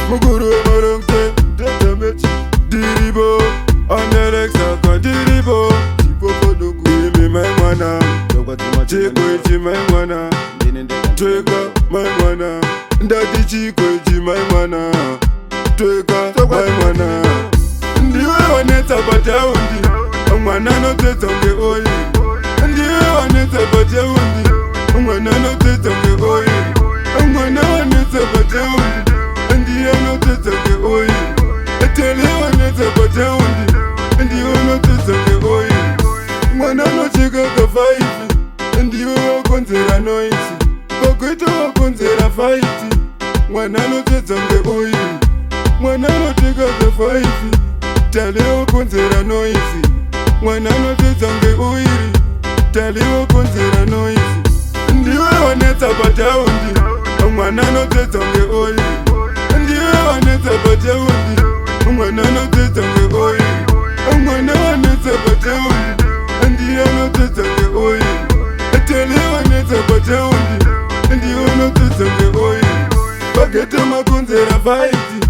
Muguru Morongte, Tetamech, Diribo, Anelexa, Diribo, Chipopodoku, my Mwana, Chikwe, my Mwana, Tweka, my Mwana, Daddy Chikwe, my Mwana, Tweka, my Mwana. Ndiwe waneta bata undi, Mwana no tetonge oyi. Ndiwe waneta bata undi, Mwana no tetonge oyi. Mwana waneta bata undi, Ndiwe no tetonge oyi. Etele waneta bata undi, Ndiwe no tetonge oyi. Mwana no chika kafaifi, Ndiwe wakonzera noisi. Kokwito wakonzera faiti, Mwana no tetonge oyi. Mwana no chika kafaifi, Taliwa konzera noisi. Mwana no tetonge oiri. Taliwa konzera noisi. Ndiwe waneta bata undi, Mwana no tetonge oiri. Ndiwe waneta bata undi, Mwana no tetonge oiri. Mwana waneta bata undi, Ndiwe no tetonge oiri. Taliwa waneta bata undi, Ndiwe no tetonge oiri. Bagete makonzera faiti,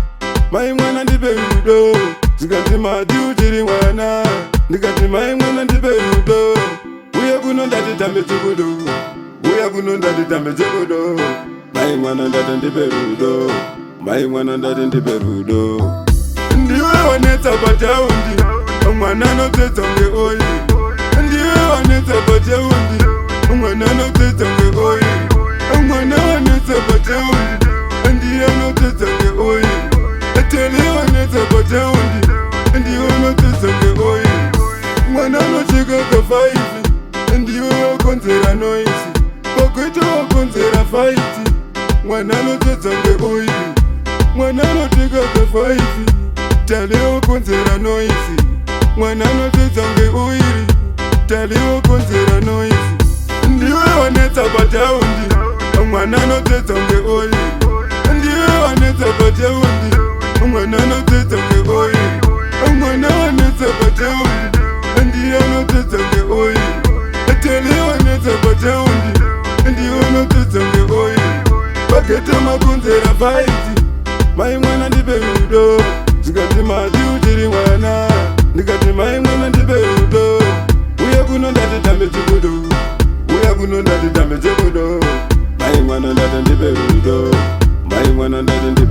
mai mwana ndibe rudo. Zikati madi uchiri mwana, nikati mai mwana ndibe rudo. Uya kuno ndati tambe chikudo, uya kuno ndati tambe chikudo. Mai mwana ndati ndibe rudo, mai mwana ndati ndibe rudo. Ndiwe waneta bata undi, Mwana no tetonge oyi. Ndiwe waneta bata undi, Mwana no tetonge oyi. Mwana waneta bata undi, Ndiwe no tetonge oyi. Etele waneta bata undi, Ndiwe no tetonge oyi. Mwana no chika kafaifi, Ndiwe wakonzera noisi. Kokwito wakonzera faiti, Mwana no tetonge oyi. Mwana no chika kafaifi, Tale wakonzera noisi. Mwana no tetonge oiri. Tale wakonzera noisi. Ndiwe waneta bata undi, Mwana no tetonge oyi. Ndiwe waneta bata undi, Mwana no tetonge oyi. Mwana waneta bata undi, Ndiwe no tetonge oyi. Etele waneta bata undi, Ndiwe no tetonge oyi. Bagete makonzera faiti, mai mwana ndibe rudo. Zikati madi uchiri mwana, nikati mai mwana ndibe rudo. Uya kuno ndati tambe chikudo, uya kuno ndati tambe chikudo. Mai mwana ndati ndibe rudo, mai mwana ndati ndibe